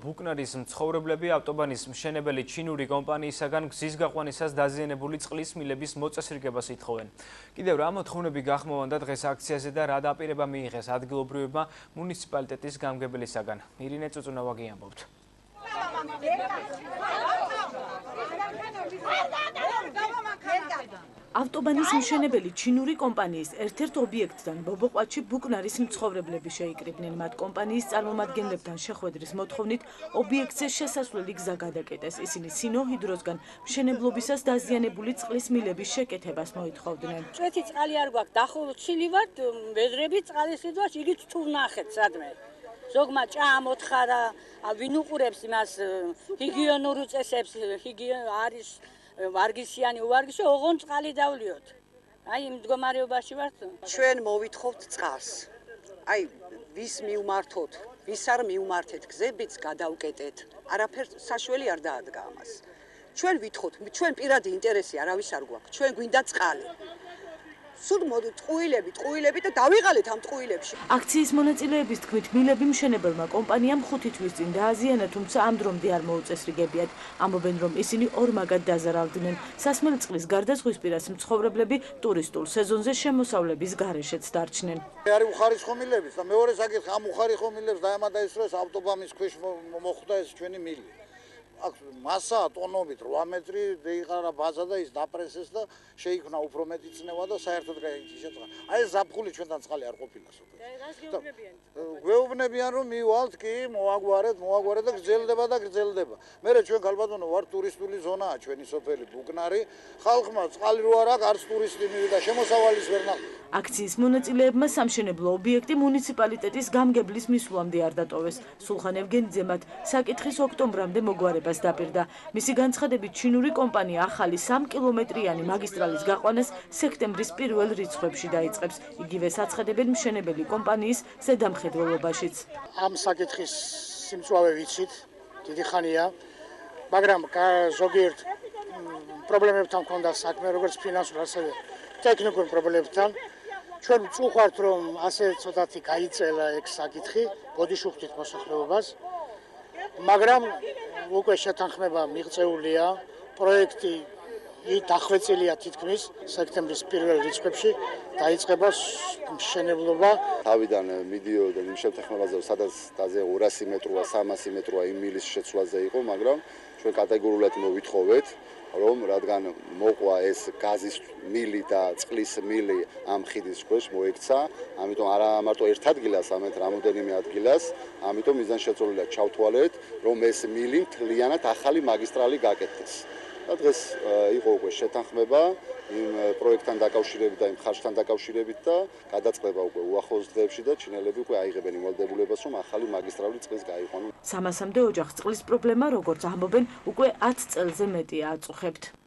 ბუკნარის მცხოვრებლები ავტობანის მშენებელი ჩინური კომპანიისაგან გზის გაყვანისას დაზიანებული წყლის მილების მოწესრიგებას ითხოვენ. კიდევ რა მოთხოვნები გახმოვანდა დღეს აქციაზე და რა დაპირება მიიღეს ადგილობრივებმა მუნიციპალიტეტის გამგებელისაგან. ირინე წუწუნავაგი ამბობთ. ავტობანის მშენებელი ჩინური კომპანიის ერთ-ერთ ობიექტთან ბობოყვათში ბუკნარის მცხოვრებლები შეიკრიბნენ. მათ კომპანიის წარმომადგენლებთან შეხვედრის მოთხოვნით ობიექტზე შესასვლელი გზა გადაკეტეს. ისინი სინოჰიდროსგან მშენებლობისას დაზიანებული წყლის მილების შეკეთებას მოითხოვდნენ. წვეთი წყალი არ გვაქვს, დახოლჩილი ვართ, ვეზრები წყალის სიტუაციაში იგიც თუ ვნახეთ სადმე. ზოგმა ჭაამოთხარა, ვინ უყურებს იმას ჰიგიენურ წესებს, არის ვარგისიანი, უვარგისი, ოღონ წყალი დავლიოთ. აი იმ მდგომარეობაში ვართ. ჩვენ მოვითხოვთ წყალს. აი ვის მივმართოთ, ვის არ მივმართეთ, გზებიც გადავკეტეთ. არაფერ საშველი არ დაადგა ამას. ჩვენ ვითხოვთ, ჩვენ პირადი ინტერესი არავის არ გვაქვს. ჩვენ გვინდა წყალი. სულ ტყუილები და დავიღალეთ ამ ტყუილებში. აქციის მონაწილეების თქმით, მილები მშენებელმა კომპანიამ 5 თვის წინ დააზიანა, თუმცა ამ დრომდე არ მოუწესრიგებიათ. ამბობენ, რომ ისინი ორმაგად დაზარავდნენ. სასმელი წყლის გარდა ზღვისპირას მცხოვრებლები ტურისტულ სეზონზე შემოსავლების გარეშეც დარჩნენ. არის უხარისხო მილების და მეორე საკითხი ამ უხარისხო მილებს დაემატა ის, რომ ავტობანის ქვეშ მოხვდა ეს ჩვენი მილი. აქ მასა ტონობით 8 მეტრი დაიყარა ბაზა და ის დაპრესეს და შეიქმნა უფრო მეტი წნევა და საერთოდ შეწყდა. აი ეს ზაფხული ჩვენთან წყალი არ ყოფილა სოფელში. გვეუბნებიან რომ მივალთ კი მოაგვარეთ და გრძელდება. მერე ჩვენ ქალბატონო ვარ ტურისტული ზონაა ჩვენი სოფელი ბუკნარი. ხალხმა წყალი რო არ აქვს, არც ტურისტი მივიდა, შემოსავალის ვერ ნახავთ. აქციის მონაწილეებმა სამშენებლო ობიექტი მუნიციპალიტეტის გამგებლის მისვლამდე არ დატოვეს. სულხან ევგენიძე მათ საკითხის ოქტომბრამდე მოგვარებას დაპირდა. მისი განცხადებით, ჩინური კომპანია ახალი 3 კილომეტრიანი მაგისტრალის გაყვანას სექტემბრის პირველ რიცხვებში დაიწყებს. იგივე საცხადებენ მშენებელი კომპანიის ზედამხედველობაშიც. ამ საკითხის სიმწვავე ვიცით, დიდი ხანია, მაგრამ ზოგიერთ პრობლემებთან ჰქონდა საქმე, როგორც ფინანსურ, ასევე ტექნიკურ პრობლემებთან. ჩვენ ვწუხართ, რომ ასე ცოტათი გაიწელა ეგ საკითხი, ბოდიშუხტით მოსახლეობას, მაგრამ უკვე შეთანხმება მიღწეულია, პროექტი დახვეწილია თითქმის სექტემბრის პირველ რიცხვებში დაიწყება მშენებლობა. თავიდან მიდიოდა იმ შეთანხმებაზე, სადაც დაზე 200 მეტროა, 300 მეტროა იმ მილის შეცვლაზე იყო, მაგრამ ჩვენ კატეგორიულად მოვითხოვეთ, რომ რადგან მოყვა ეს გაზის მილი და წყლის მილი ამ ხიდის ქვეშ მოექცა, ამიტომ არა მარტო ერთ ადგილას, ამეთ რამოდენიმე ადგილას, ამიტომ მიზანშეწონილია ჩავთვალეთ, რომ ეს მილი მთლიანად ახალი მაგისტრალი გაკეთდეს. და დღეს იყო უკვე შეთანხმება იმ პროექტთან დაკავშირებით და იმ ხარჯთან დაკავშირებით და გადაწყდება უკვე უახლოეს დღეებში და ჩინელები უკვე აიღებენ იმ ვალდებულებას, რომ ახალი მაგისტრალი წყლის გაიყვანონ. 300-მდე ოჯახს წყლის პრობლემა, როგორც ამბობენ, უკვე 10 წელზე მეტია აწუხებთ.